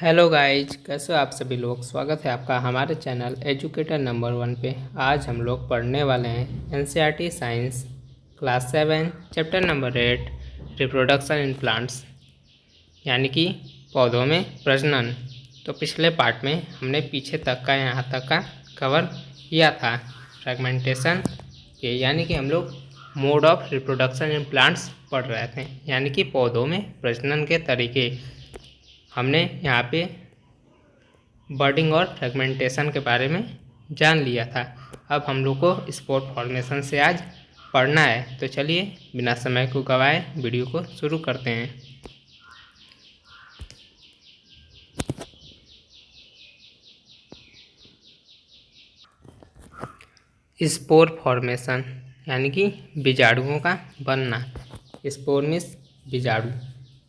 Hello guys, कैसे हो आप सभी लोग। स्वागत है आपका हमारे चैनल एजुकेटर नंबर 1 पे। आज हम लोग पढ़ने वाले हैं NCERT science class 7 chapter number 8 reproduction in plants, यानी कि पौधों में प्रजनन। तो पिछले पार्ट में हमने पीछे तक का यहाँ तक का कवर किया था फ्रेगमेंटेशन के, यानी कि हम लोग mode of reproduction in plants पढ़ रहे थे, यानी कि पौधों में प्रजनन के तरीके। हमने यहाँ पे बर्डिंग और फ्रेगमेंटेशन के बारे में जान लिया था। अब हम लोग को स्पोर फॉर्मेशन से आज पढ़ना है, तो चलिए बिना समय को गवाए वीडियो को शुरू करते हैं। स्पोर फॉर्मेशन यानी कि बीजाणुओं का बनना। स्पोर मीन्स बीजाणु।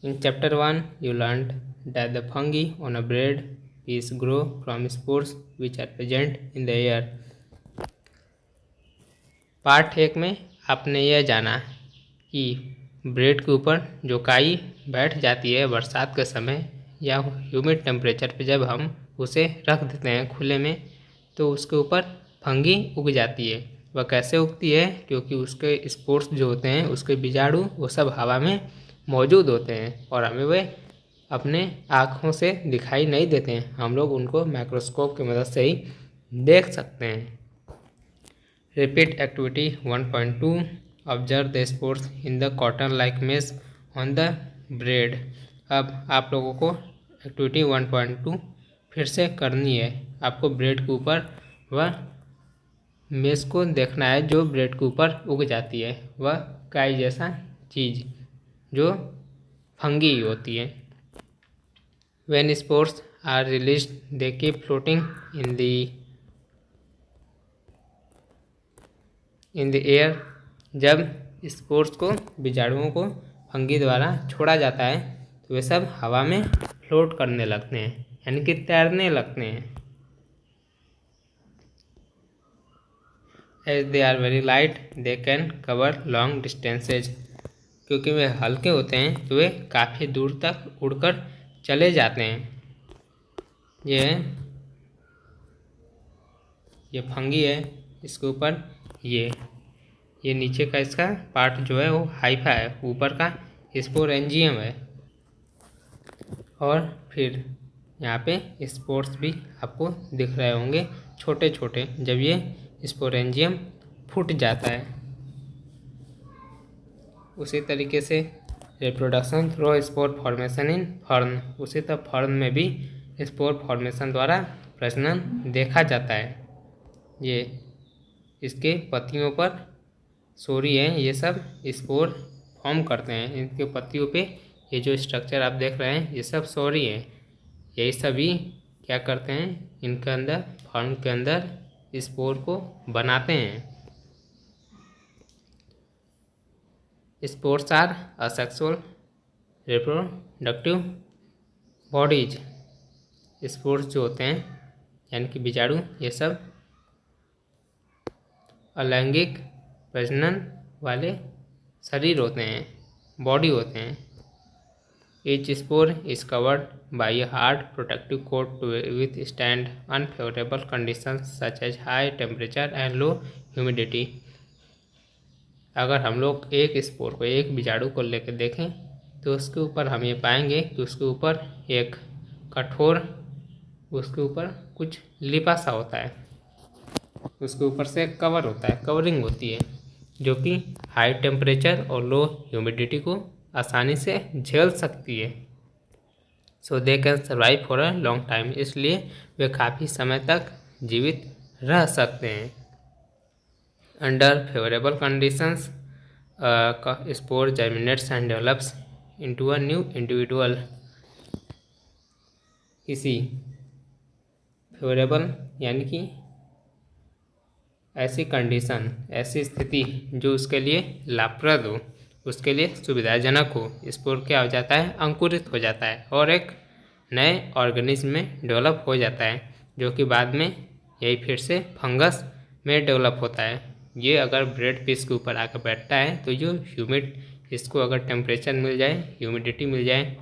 In chapter 1 you learn that the fungi on a bread piece grow from spores which are present in the air। Part 1 में आपने यह जाना कि ब्रेड के ऊपर जो काई बैठ जाती है बरसात के समय या ह्यूमिड टेम्परेचर पे, जब हम उसे रख देते हैं खुले में तो उसके ऊपर फंगी उग जाती है। वह कैसे उगती है? क्योंकि उसके स्पोर्स जो होते हैं, उसके बीजाणु, वो सब हवा में मौजूद होते हैं और हमें वे अपने आँखों से दिखाई नहीं देते हैं। हम लोग उनको माइक्रोस्कोप की मदद से ही देख सकते हैं। Repeat activity 1.2 observe the spores in the cotton like mesh on the bread. अब आप लोगों को एक्टिविटी 1.2 फिर से करनी है। आपको ब्रेड के ऊपर वह मेश को देखना है जो ब्रेड के ऊपर उग जाती है, वह काई जैसा चीज़ जो फंगी होती है। When spores are released, they keep floating in the air। जब स्पोर्स को, बीजाणुओं को फंगी द्वारा छोड़ा जाता है तो वे सब हवा में फ्लोट करने लगते हैं, यानी कि तैरने लगते हैं। As they are very light, they can cover long distances। क्योंकि वे हल्के होते हैं तो वे काफ़ी दूर तक उड़कर चले जाते हैं। ये फंगी है, इसके ऊपर ये नीचे का इसका पार्ट जो है वो हाइफा है, ऊपर का स्पोरेंजियम है। और फिर यहाँ पे स्पोर्स भी आपको दिख रहे होंगे छोटे छोटे, जब ये स्पोरेंजियम फूट जाता है। उसी तरीके से रिप्रोडक्शन थ्रू स्पोर फॉर्मेशन इन फर्न, उसी तरह फर्न में भी स्पोर फॉर्मेशन द्वारा प्रजनन देखा जाता है। ये इसके पत्तियों पर सोरी हैं, ये सब स्पोर फॉर्म करते हैं। इनके पत्तियों पे ये जो स्ट्रक्चर आप देख रहे हैं, ये सब सोरी हैं। यही सभी क्या करते हैं, इनके अंदर, फर्न के अंदर स्पोर को बनाते हैं। Spores are asexual reproductive bodies. Spores जो होते हैं यानी कि बीजाणु, ये सब अलैंगिक प्रजनन वाले शरीर होते हैं, बॉडी होते हैं। Each spore is covered by a hard protective coat to withstand unfavorable conditions such as high temperature and low humidity। अगर हम लोग एक स्पोर को, एक बीजाणु को लेकर देखें तो उसके ऊपर हम ये पाएंगे कि उसके ऊपर एक कठोर, उसके ऊपर कुछ लिपा सा होता है, उसके ऊपर से कवर होता है, कवरिंग होती है, जो कि हाई टेम्परेचर और लो ह्यूमिडिटी को आसानी से झेल सकती है। So they can survive for a long time, इसलिए वे काफ़ी समय तक जीवित रह सकते हैं। Under favourable conditions spore germinates and develops into a new individual. किसी फेवरेबल यानी कि ऐसी कंडीशन, ऐसी स्थिति जो उसके लिए लाभप्रद हो, उसके लिए सुविधाजनक हो, स्पोर क्या हो जाता है, अंकुरित हो जाता है और एक नए ऑर्गेनिज्म में डेवलप हो जाता है, जो कि बाद में यही फिर से फंगस में डेवलप होता है। ये अगर ब्रेड पीस के ऊपर आकर बैठता है तो जो ह्यूमिड, इसको अगर टेम्परेचर मिल जाए, ह्यूमिडिटी मिल जाए,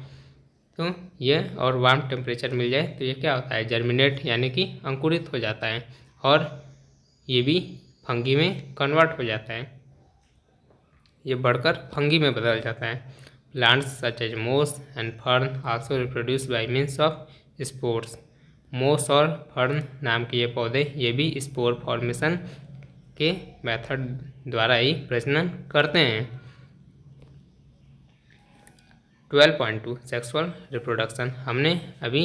तो ये और वार्म टेम्परेचर मिल जाए तो ये क्या होता है, जर्मिनेट यानी कि अंकुरित हो जाता है और ये भी फंगी में कन्वर्ट हो जाता है, ये बढ़कर फंगी में बदल जाता है। प्लांट्स सच एज मोस and fern also reproduce by means of spores. मोस और फर्न नाम के ये पौधे ये भी स्पोर फॉर्मेशन के मेथड द्वारा ही प्रजनन करते हैं। 12.2 सेक्सुअल रिप्रोडक्शन। हमने अभी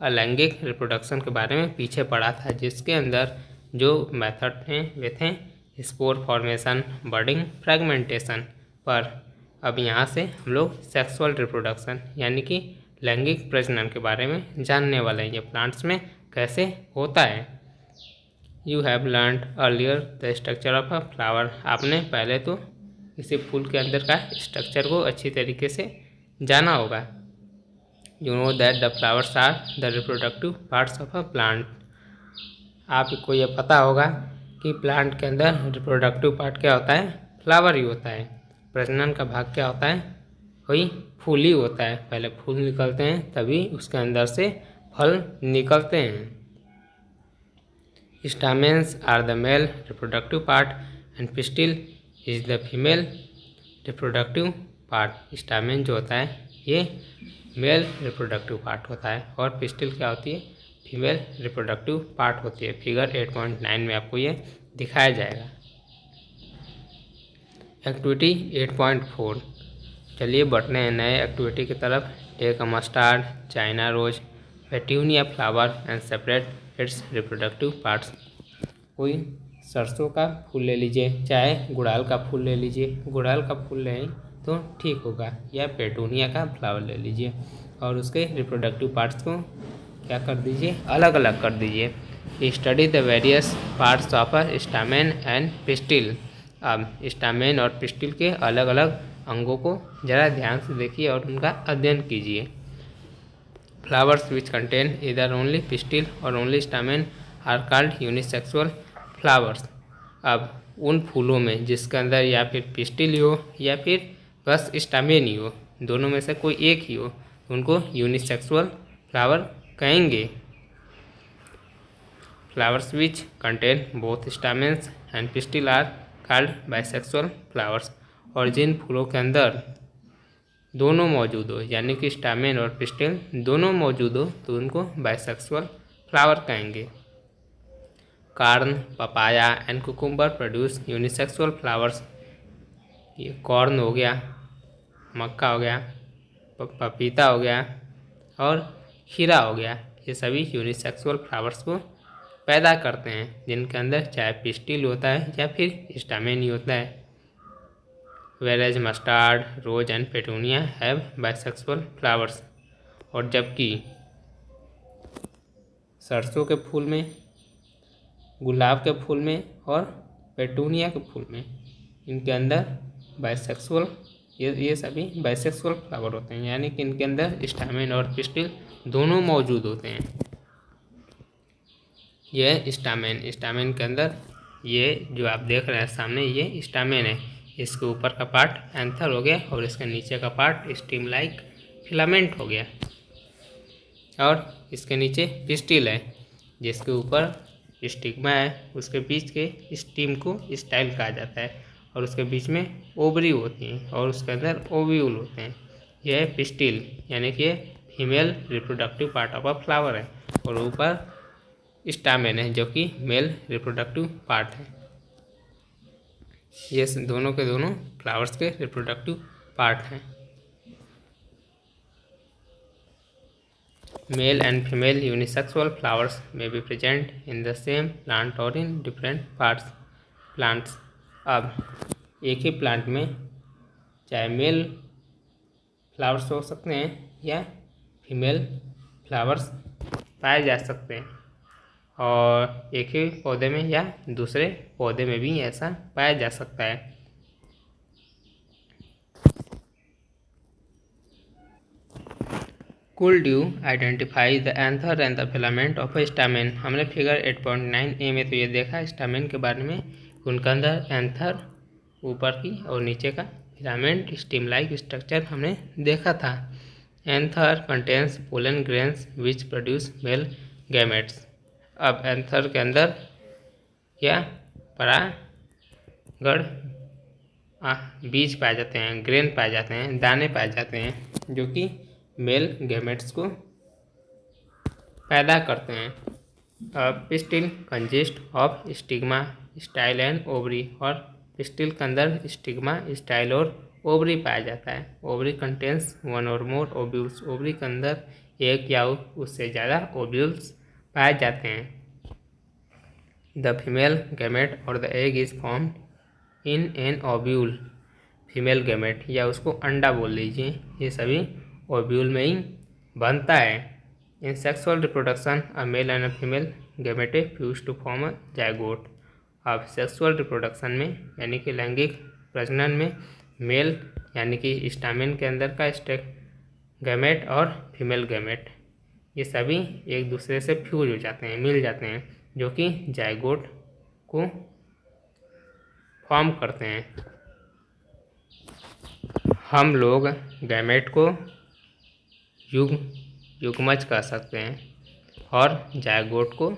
अलैंगिक रिप्रोडक्शन के बारे में पीछे पढ़ा था, जिसके अंदर जो मेथड थे वे थे स्पोर फॉर्मेशन, बर्डिंग, फ्रेगमेंटेशन। पर अब यहाँ से हम लोग सेक्सुअल रिप्रोडक्शन यानी कि लैंगिक प्रजनन के बारे में जानने वाले हैं, ये प्लांट्स में कैसे होता है। You have learned earlier the structure of a flower. आपने पहले तो किसी फूल के अंदर का स्ट्रक्चर को अच्छी तरीके से जाना होगा। You know that the flowers are the reproductive parts of a plant. आपको ये पता होगा कि प्लांट के अंदर रिप्रोडक्टिव पार्ट क्या होता है, फ्लावर ही होता है। प्रजनन का भाग क्या होता है, वही फूल ही होता है। पहले फूल निकलते हैं तभी उसके अंदर से फल निकलते हैं। Stamens are the male reproductive part and pistil is the female reproductive part. Stamen जो होता है ये मेल रिप्रोडक्टिव पार्ट होता है और पिस्टिल क्या होती है, फीमेल रिप्रोडक्टिव पार्ट होती है। फिगर 8.9 में आपको ये दिखाया जाएगा। एक्टिविटी 8.4। चलिए बढ़ते हैं नए एक्टिविटी की तरफ। Take a mustard, China rose, petunia flower and separate its reproductive parts. कोई सरसों का फूल ले लीजिए, चाहे गुड़हल का फूल ले लीजिए, गुड़हल का फूल लें तो ठीक होगा, या पेटूनिया का फ्लावर ले लीजिए और उसके रिप्रोडक्टिव पार्ट्स को क्या कर दीजिए, अलग अलग कर दीजिए। Study the various parts of a stamen and pistil. अब स्टामेन और पिस्टिल के अलग अलग अंगों को ज़रा ध्यान से देखिए और उनका अध्ययन कीजिए। Flowers which contain either only pistil और only stamen are called unisexual flowers. अब उन फूलों में जिसके अंदर या फिर पिस्टिल हो या फिर बस स्टामेन ही हो, दोनों में से कोई एक ही हो, उनको यूनिसेक्सुअल फ्लावर कहेंगे। Flowers which contain both stamens and pistil are called bisexual flowers. और जिन फूलों के अंदर दोनों मौजूद हो यानी कि स्टामेन और पिस्टिल दोनों मौजूद हो तो उनको बाइसेक्सुअल फ्लावर कहेंगे। Corn, papaya and cucumber produce unisexual flowers. ये कॉर्न हो गया, मक्का हो गया, पपीता हो गया और खीरा हो गया, ये सभी यूनिसेक्सुअल फ्लावर्स को पैदा करते हैं, जिनके अंदर चाहे पिस्टिल होता है या फिर स्टामेन ही होता है। Whereas mustard, rose and petunia have bisexual flowers. और जबकि सरसों के फूल में, गुलाब के फूल में और पेटूनिया के फूल में इनके अंदर बाइसेक्सुअल, ये सभी बाइसेक्सुअल फ्लावर होते हैं, यानी कि इनके अंदर स्टामेन और पिस्टिल दोनों मौजूद होते हैं। यह स्टामेन के अंदर ये जो आप देख रहे हैं सामने, ये स्टामेन है। इसके ऊपर का पार्ट एंथर हो गया और इसके नीचे का पार्ट स्टीम लाइक फिलामेंट हो गया। और इसके नीचे पिस्टिल है जिसके ऊपर स्टिग्मा है, उसके बीच के स्टीम को स्टाइल कहा जाता है और उसके बीच में ओवरी होती हैं और उसके अंदर ओव्यूल होते हैं। यह है पिस्टिल यानी कि female reproductive part of a flower है और ऊपर स्टामेन है जो कि मेल रिप्रोडक्टिव पार्ट है। ये दोनों के दोनों फ्लावर्स के रिप्रोडक्टिव पार्ट हैं। Male and female unisexual flowers में be present in the same plant or in different parts plants. अब एक ही प्लांट में चाहे मेल फ्लावर्स हो सकते हैं या फीमेल फ्लावर्स पाए जा सकते हैं और एक ही पौधे में या दूसरे पौधे में भी ऐसा पाया जा सकता है। Could you identify the anther and the filament of a stamen. हमने फिगर 8.9a में तो ये देखा स्टामेन के बारे में, उनके अंदर एंथर ऊपर की और नीचे का फिलामेंट स्टीम लाइक स्ट्रक्चर हमने देखा था। Anther contains pollen grains which produce male gametes. अब एंथर के अंदर क्या परागण बीज पाए जाते हैं, ग्रेन पाए जाते हैं, दाने पाए जाते हैं जो कि मेल गैमेट्स को पैदा करते हैं। Pistil consist of stigma, style and ovary. और पिस्टिल के अंदर स्टिग्मा, स्टाइल और ओवरी पाया जाता है। ओवरी कंटेन्स वन और मोर ओव्यूल्स। ओवरी के अंदर एक या उससे ज़्यादा ओव्यूल्स पाए जाते हैं। द फीमेल गैमेट और the egg is formed in an ovule. Female gamete या उसको अंडा बोल लीजिए, ये सभी ओव्यूल में ही बनता है। In sexual reproduction a male and a female gamete fuse to form a zygote. अब सेक्सुअल रिप्रोडक्शन में यानी कि लैंगिक प्रजनन में मेल यानी कि स्टामेन के अंदर का गैमेट और फीमेल गैमेट ये सभी एक दूसरे से फ्यूज हो जाते हैं, मिल जाते हैं, जो कि जायगोट को फॉर्म करते हैं। हम लोग गैमेट को युग्मज कह सकते हैं और जायगोट को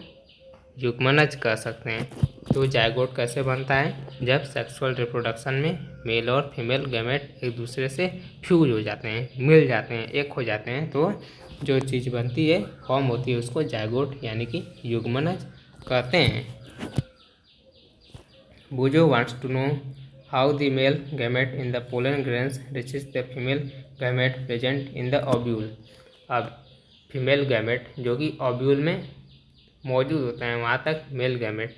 युग्मनज कह सकते हैं। तो जायगोट कैसे बनता है? जब सेक्सुअल रिप्रोडक्शन में मेल और फीमेल गैमेट एक दूसरे से फ्यूज हो जाते हैं, मिल जाते हैं, एक हो जाते हैं, तो जो चीज़ बनती है, फॉर्म होती है, उसको जायगोट यानी कि युग्मनज कहते हैं। Boojho wants to know how the male gamete in the pollen grains reaches the female gamete present in the ovule. अब फीमेल गैमेट जो कि ओव्यूल में मौजूद होता है, वहाँ तक मेल गैमेट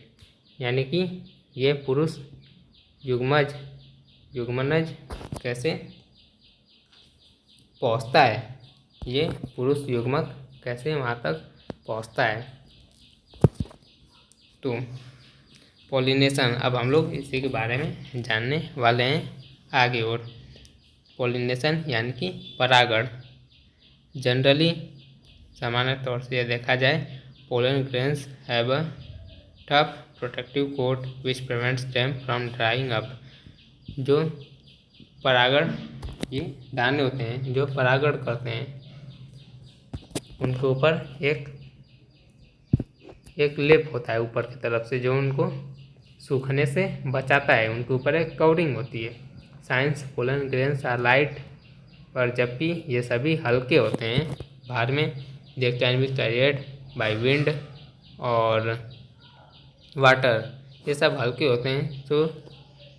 यानी कि ये पुरुष युग्मनज कैसे पहुँचता है, ये पुरुष युग्मक कैसे वहाँ तक पहुँचता है। तो पॉलिनेशन, अब हम लोग इसी के बारे में जानने वाले हैं आगे। और पॉलिनेशन यानी कि परागण। जनरली सामान्य तौर से यह देखा जाए, pollen grains have a tough protective coat which prevents them from drying up. जो परागण, ये दाने होते हैं जो परागण करते हैं, उनके ऊपर एक लेप होता है ऊपर की तरफ से, जो उनको सूखने से बचाता है। उनके ऊपर एक कवरिंग होती है। Since pollen grains are light, पर जबकि ये सभी हल्के होते हैं, बाहर में they can be carried by wind और वाटर, ये सब हल्के होते हैं, तो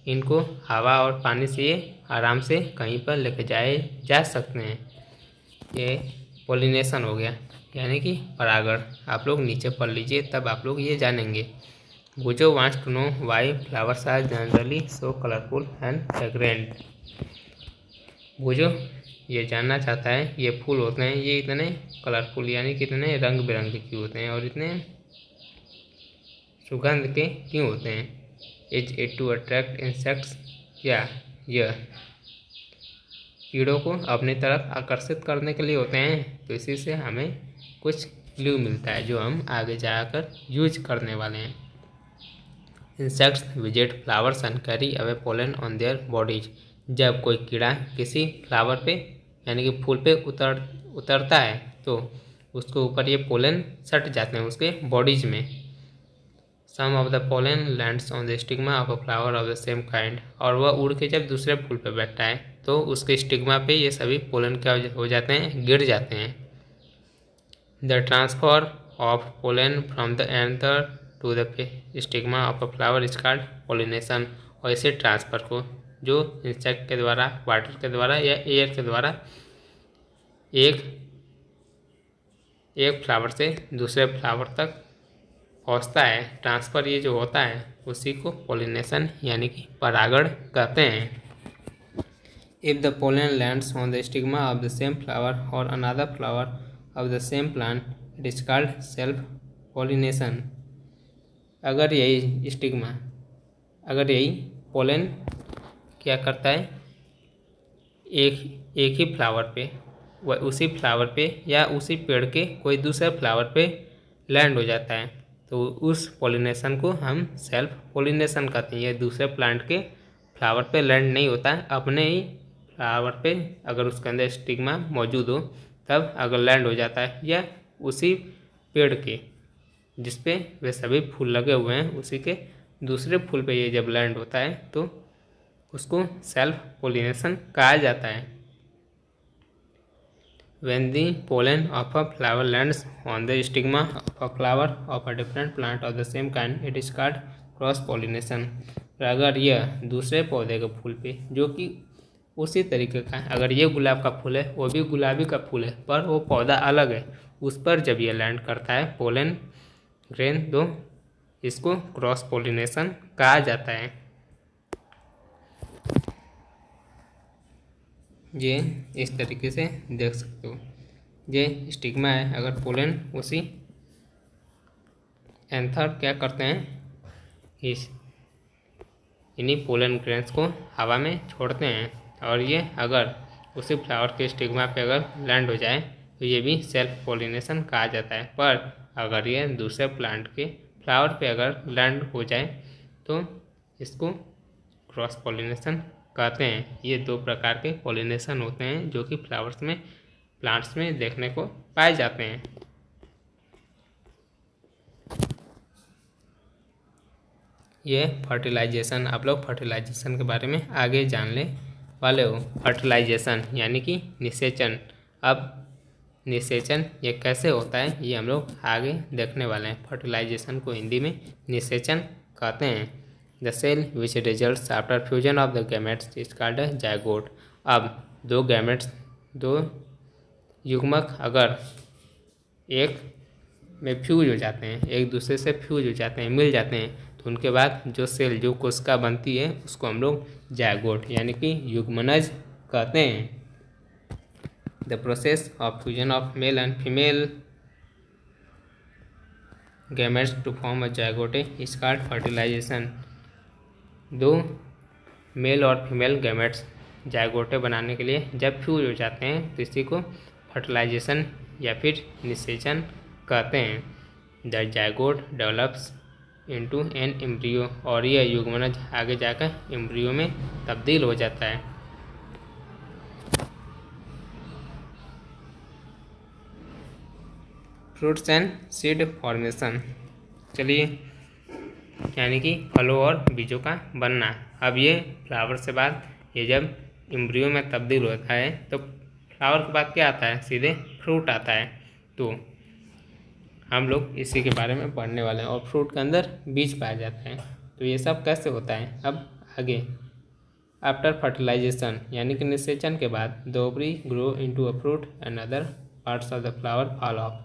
इनको हवा और पानी से आराम से कहीं पर लेके जाए जा सकते हैं। ये पॉलिनेशन हो गया यानी कि परागण। आप लोग नीचे पढ़ लीजिए, तब आप लोग ये जानेंगे। Boojho wants to know why flowers are generally so colourful and fragrant. Boojho ये जानना चाहता है, ये फूल होते हैं, ये इतने कलरफुल यानी कि इतने रंग बिरंगे क्यों होते हैं और इतने सुगंध के क्यों होते हैं। Is it to attract insects, क्या यह कीड़ों को अपनी तरफ आकर्षित करने के लिए होते हैं। तो इसी से हमें कुछ क्लू मिलता है जो हम आगे जाकर यूज करने वाले हैं। Insects visit flowers and carry away pollen on their bodies. जब कोई कीड़ा किसी फ्लावर पे यानी कि फूल पे उतरता है, तो उसके ऊपर ये पोलन सट जाते हैं उसके बॉडीज में। Some of the pollen lands on the stigma of a flower of the same kind. और वह उड़ के जब दूसरे फूल पे बैठता है, तो उसके स्टिग्मा पे ये सभी पोलन क्या हो जाते हैं, गिर जाते हैं। The transfer of pollen from the anther to the stigma of a flower is called pollination. और इसे ट्रांसफर को जो इंसेक्ट के द्वारा, वाटर के द्वारा या एयर के द्वारा एक फ्लावर से दूसरे फ्लावर तक पहुँचता है, ट्रांसफ़र ये जो होता है, उसी को पॉलिनेशन यानी कि परागण कहते हैं। If the pollen lands on the stigma of the same flower or another flower of the same plant, it is called self pollination. अगर यही पोलन क्या करता है, एक ही फ्लावर पे, वह उसी फ्लावर पे या उसी पेड़ के कोई दूसरे फ्लावर पे लैंड हो जाता है, तो उस पॉलिनेशन को हम सेल्फ पॉलिनेशन कहते हैं। यह दूसरे प्लांट के फ्लावर पे लैंड नहीं होता है, अपने ही फ्लावर पे अगर उसके अंदर स्टिग्मा मौजूद हो तब अगर लैंड हो जाता है, या उसी पेड़ के जिस पे वे सभी फूल लगे हुए हैं उसी के दूसरे फूल पे ये जब लैंड होता है तो उसको सेल्फ पोलिनेशन कहा जाता है। When the pollen of a flower lands on the stigma of a flower of a different plant of the same kind, it is called cross pollination. अगर यह दूसरे पौधे के फूल पे जो कि उसी तरीके का है, अगर ये गुलाब का फूल है वो भी गुलाबी का फूल है पर वो पौधा अलग है, उस पर जब ये लैंड करता है पोलन ग्रेन तो इसको क्रॉस पॉलिनेशन कहा जाता है। ये इस तरीके से देख सकते हो, ये स्टिग्मा है। अगर पोलन उसी एंथर क्या करते हैं, इस इन्हीं पोलन ग्रेन्स को हवा में छोड़ते हैं और ये अगर उसी फ्लावर के स्टिग्मा पे अगर लैंड हो जाए तो ये भी सेल्फ पॉलिनेशन कहा जाता है। पर अगर ये दूसरे प्लांट के फ्लावर पे अगर लैंड हो जाए तो इसको क्रॉस पॉलिनेशन कहते हैं। ये दो प्रकार के पॉलिनेशन होते हैं जो कि फ्लावर्स में प्लांट्स में देखने को पाए जाते हैं। ये फर्टिलाइजेशन, आप लोग फर्टिलाइजेशन के बारे में आगे जानने वाले हो। फर्टिलाइजेशन यानी कि निषेचन। अब निषेचन ये कैसे होता है ये हम लोग आगे देखने वाले हैं। फर्टिलाइजेशन को हिंदी में निषेचन कहते हैं। The cell which results after fusion of the gametes is called zygote. अब दो युग्मक अगर एक में फ्यूज हो जाते हैं, एक दूसरे से फ्यूज हो जाते हैं, मिल जाते हैं, तो उनके बाद जो सेल जो कोशिका बनती है उसको हम लोग जायगोट यानी कि युग्मनज कहते हैं। The process of fusion of male and female gametes to form a zygote is called fertilisation. दो मेल और फीमेल गैमेट्स जायगोटे बनाने के लिए जब फ्यूज हो जाते हैं तो इसी को फर्टिलाइजेशन या फिर निषेचन कहते हैं। The zygote develops into an embryo और यह युग्मनज आगे जाकर एम्ब्रियो में तब्दील हो जाता है। Fruits and seed formation. चलिए, यानी कि फलों और बीजों का बनना। अब ये फ्लावर से बाद ये जब एम्ब्रियो में तब्दील होता है तो फ्लावर के बाद क्या आता है, सीधे फ्रूट आता है। तो हम लोग इसी के बारे में पढ़ने वाले हैं। और फ्रूट के अंदर बीज पाया जाता है। तो ये सब कैसे होता है अब आगे। आफ्टर फर्टिलाइजेशन यानी कि निषेचन के बाद the ovary grow into a fruit and other parts of the flower fall of.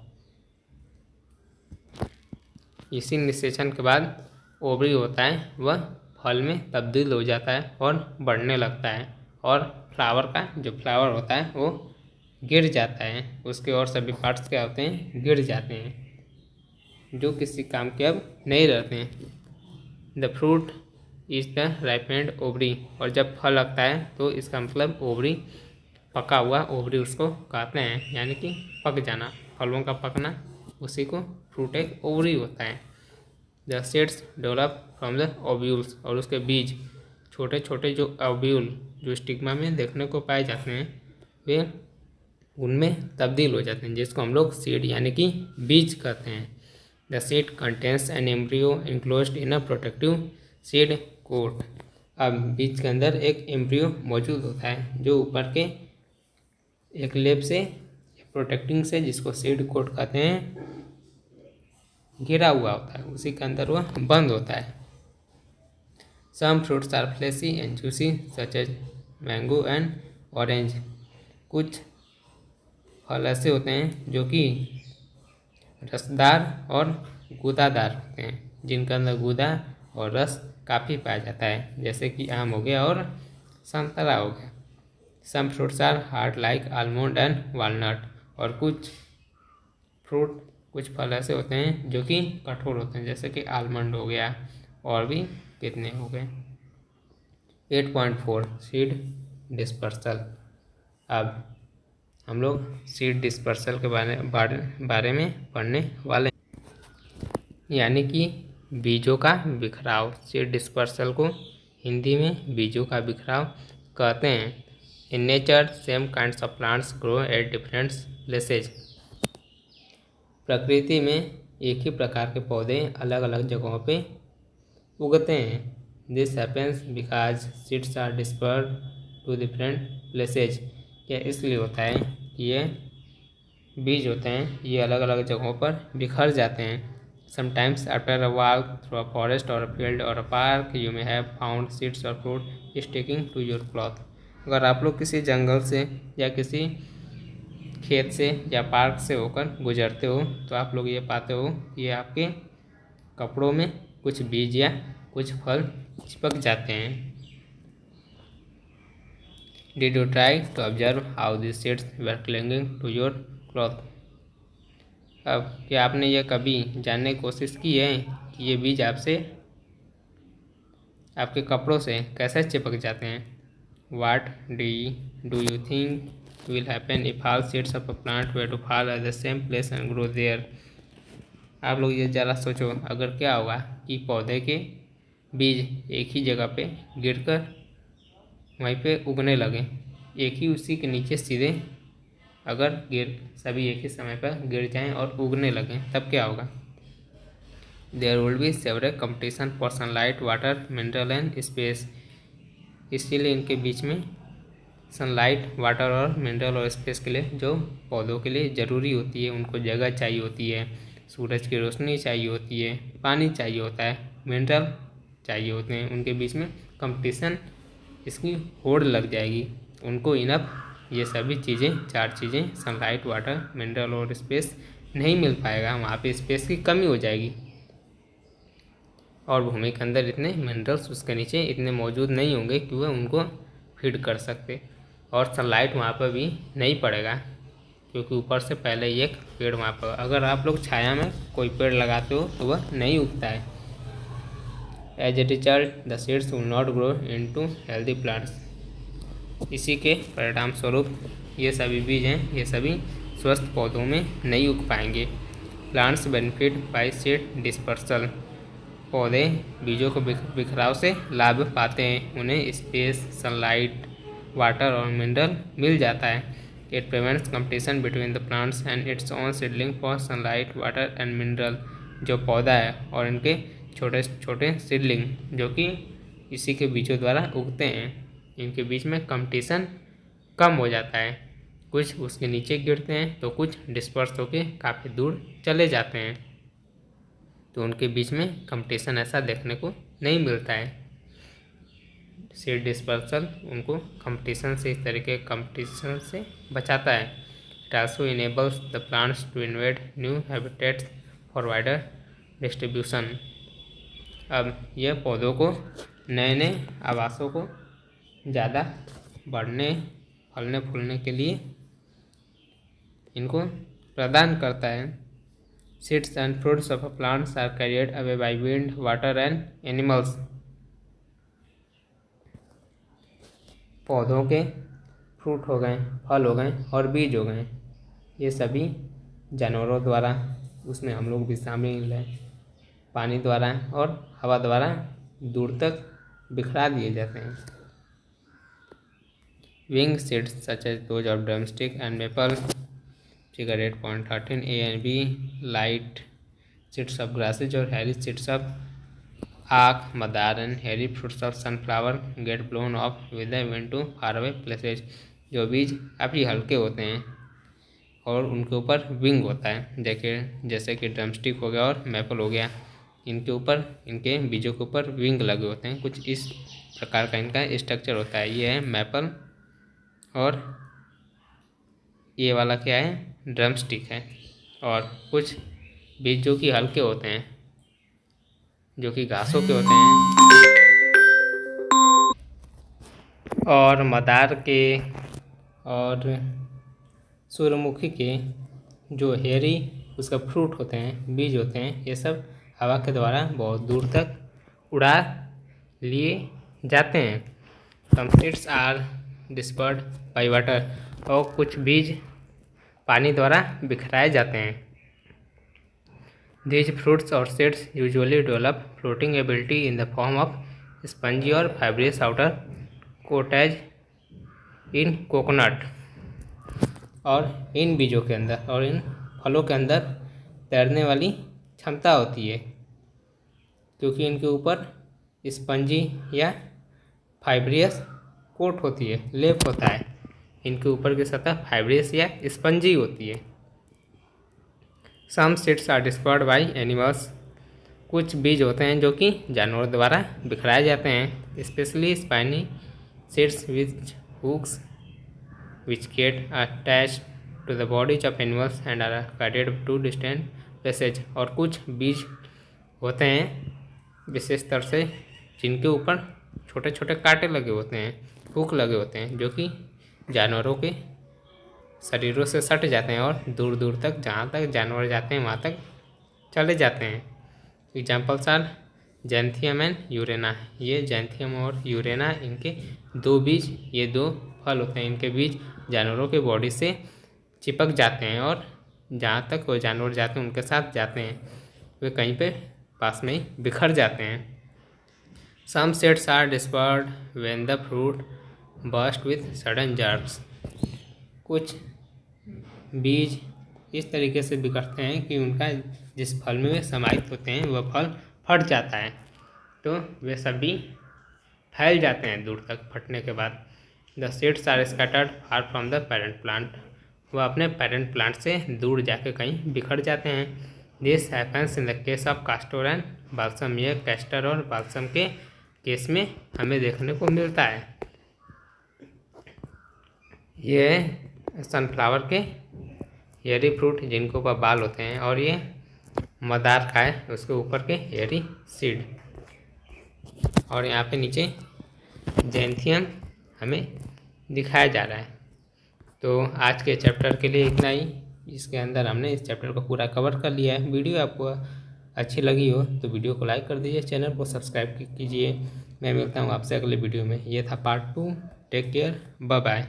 इसी निषेचन के बाद ओवरी होता है वह फल में तब्दील हो जाता है और बढ़ने लगता है और फ्लावर का जो फ्लावर होता है वो गिर जाता है। उसके और सभी पार्ट्स क्या होते हैं, गिर जाते हैं जो किसी काम के अब नहीं रहते हैं। The fruit is the ripened ovary. और जब फल लगता है तो इसका मतलब ओवरी, पका हुआ ओवरी उसको कहते हैं, यानी कि पक जाना, फलों का पकना, उसी को फ्रूट एक ओवरी होता है। The seeds develop from the ovules. और उसके बीज, छोटे छोटे जो ओव्यूल जो स्टिग्मा में देखने को पाए जाते हैं वे उनमें तब्दील हो जाते हैं, जिसको हम लोग सीड यानी कि बीज कहते हैं। The seed contains an embryo enclosed in a protective seed coat. अब बीज के अंदर एक एम्ब्रियो मौजूद होता है जो ऊपर के एक लेप से प्रोटेक्टिंग से, जिसको सीड कोट कहते हैं, घिरा हुआ होता है, उसी के अंदर वह बंद होता है। Some fruits are fleshy and juicy such as mango and orange. कुछ फल ऐसे होते हैं जो कि रसदार और गूदादार होते हैं, जिनके अंदर गूदा और रस काफ़ी पाया जाता है, जैसे कि आम हो गया और संतरा हो गया। Some fruits are hard like almond and walnut. और कुछ फल ऐसे होते हैं जो कि कठोर होते हैं, जैसे कि आलमंड हो गया और भी कितने हो गए। 8.4 सीड डिस्पर्सल। अब हम लोग सीड डिस्पर्सल के बारे में पढ़ने वाले हैं, यानी कि बीजों का बिखराव। सीड डिस्पर्सल को हिंदी में बीजों का बिखराव कहते हैं। In nature same kinds of plants grow at different places. प्रकृति में एक ही प्रकार के पौधे अलग अलग जगहों पे उगते हैं। This happens because seeds are dispersed to different places. यह इसलिए होता है कि ये बीज होते हैं, ये अलग अलग जगहों पर बिखर जाते हैं। Sometimes after a walk through a forest or a field or a park you may have found seeds or fruit sticking to your cloth. अगर आप लोग किसी जंगल से या किसी खेत से या पार्क से होकर गुजरते हो तो आप लोग ये पाते हो कि आपके कपड़ों में कुछ बीज या कुछ फल चिपक जाते हैं। Did you try to observe how these seeds were clinging to your cloth? अब क्या आपने यह कभी जानने की कोशिश की है कि ये बीज आपसे आपके कपड़ों से कैसे चिपक जाते हैं? What do you think will happen if all seeds of a plant were to fall at the same place and grow there? आप लोग ये ज़रा सोचो, अगर क्या होगा कि पौधे के बीज एक ही जगह पे गिरकर वहीं पे उगने लगे, एक ही उसी के नीचे सीधे अगर सभी एक ही समय पर गिर जाएं और उगने लगें, तब क्या होगा? There will be several competition for sunlight, water, mineral and space. इसीलिए इनके बीच में सनलाइट, वाटर और मिनरल और स्पेस के लिए जो पौधों के लिए ज़रूरी होती है, उनको जगह चाहिए होती है, सूरज की रोशनी चाहिए होती है, पानी चाहिए होता है, मिनरल चाहिए होते हैं, उनके बीच में कंपटीशन इसकी होड़ लग जाएगी। उनको इनफ ये सभी चीज़ें, 4 चीज़ें सनलाइट, वाटर, मिनरल और स्पेस नहीं मिल पाएगा, वहाँ पे स्पेस की कमी हो जाएगी और भूमि के अंदर इतने मिनरल्स उसके नीचे इतने मौजूद नहीं होंगे कि वह उनको फीड कर सकते, और सनलाइट वहाँ पर भी नहीं पड़ेगा क्योंकि ऊपर से पहले ही एक पेड़ वहाँ पर, अगर आप लोग छाया में कोई पेड़ लगाते हो तो वह नहीं उगता है। As a result the seeds will not grow into healthy plants. इसी के परिणाम स्वरूप ये सभी बीज हैं, ये सभी स्वस्थ पौधों में नहीं उग पाएंगे। Plants benefit by seed dispersal. पौधे बीजों को बिखराव से लाभ पाते हैं, उन्हें स्पेस, सनलाइट, वाटर और मिनरल मिल जाता है। It prevents competition between the plants and its own seedling for sunlight, water and mineral. जो पौधा है और इनके छोटे छोटे सीडलिंग जो कि इसी के बीजों द्वारा उगते हैं, इनके बीच में कंपटीशन कम हो जाता है। कुछ उसके नीचे गिरते हैं तो कुछ डिस्पर्स होकर काफ़ी दूर चले जाते हैं, तो उनके बीच में कंपटीशन ऐसा देखने को नहीं मिलता है। सीड डिस्पर्सल उनको कंपटीशन से, इस तरीके कंपटीशन से बचाता है। It also enables the plants to invade new habitats for wider distribution. अब यह पौधों को नए नए आवासों को ज़्यादा बढ़ने, फलने फूलने के लिए इनको प्रदान करता है। Seeds and fruits of plants are carried away by wind, water and animals. पौधों के फ्रूट हो गए, फल हो गए और बीज हो गए, ये सभी जानवरों द्वारा, उसमें हम लोग भी शामिल हैं, पानी द्वारा और हवा द्वारा दूर तक बिखरा दिए जाते हैं। Wing seeds such as those of drumstick and maple, figure 8.13 A and B, light seeds of grasses or hairy seeds of aak, madar and hairy fruits of sunflower get blown off with the wind to far away places. जो बीज काफ़ी हल्के होते हैं और उनके ऊपर wing होता है, जैसे कि ड्रमस्टिक हो गया और मैपल हो गया, इनके ऊपर, इनके बीजों के ऊपर विंग लगे होते हैं। कुछ इस प्रकार का इनका स्ट्रक्चर होता है। ये है मैपल और ये वाला क्या है, ड्रमस्टिक है। और कुछ बीज जो कि हल्के होते हैं, जो कि घासों के होते हैं, और मदार के और सूर्यमुखी के जो हेरी उसका फ्रूट होते हैं, बीज होते हैं, ये सब हवा के द्वारा बहुत दूर तक उड़ा लिए जाते हैं। Some seeds are dispersed by water. और कुछ बीज पानी द्वारा बिखराए जाते हैं। These fruits or seeds usually develop floating ability in the form of spongy or fibrous outer coat as in coconut और इन बीजों के अंदर और इन फलों के अंदर तैरने वाली क्षमता होती है, क्योंकि इनके ऊपर स्पंजी या फाइब्रियस कोट होती है, लेप होता है। इनके ऊपर की सतह फाइब्रियस या स्पंजी होती है। Some seeds are dispersed by animals. कुछ बीज होते हैं जो कि जानवरों द्वारा बिखराए जाते हैं, especially spiny seeds which hooks which get attached to the bodies of animals and are guided to distant passage। और कुछ बीज होते हैं विशेष तरह से जिनके ऊपर छोटे छोटे कांटे लगे होते हैं, हुक लगे होते हैं, जो कि जानवरों के शरीरों से सट जाते हैं और दूर दूर तक, जहाँ तक जानवर जाते हैं वहाँ तक चले जाते हैं। Examples are xanthium and urena. ये जैंथियम और यूरेना, इनके दो बीज, ये दो फल होते हैं, इनके बीज जानवरों के बॉडी से चिपक जाते हैं और जहाँ तक वो जानवर जाते हैं उनके साथ जाते हैं, वे कहीं पे पास में ही बिखर जाते हैं। Some seeds are dispersed when the fruit burst with sudden jerks. कुछ बीज इस तरीके से बिखरते हैं कि उनका जिस फल में वे समाहित होते हैं वह फल फट जाता है, तो वे सभी फैल जाते हैं दूर तक फटने के बाद। The seeds are scattered far from the parent plant. वह अपने पेरेंट प्लांट से दूर जाके कहीं बिखर जाते हैं। This happens in the case of castor and balsam. यह कैस्टर और बाल्सम के केस में हमें देखने को मिलता है। ये सनफ्लावर के एरी फ्रूट जिनके ऊपर बाल होते हैं, और ये मदार का है उसके ऊपर के एरी सीड, और यहाँ पे नीचे जैंथियम हमें दिखाया जा रहा है। तो आज के चैप्टर के लिए इतना ही। इसके अंदर हमने इस चैप्टर को पूरा कवर कर लिया है। वीडियो आपको अच्छी लगी हो तो वीडियो को लाइक कर दीजिए, चैनल को सब्सक्राइब कीजिए। मैं मिलता हूँ आपसे अगले वीडियो में। ये था part 2। Take care, bye bye.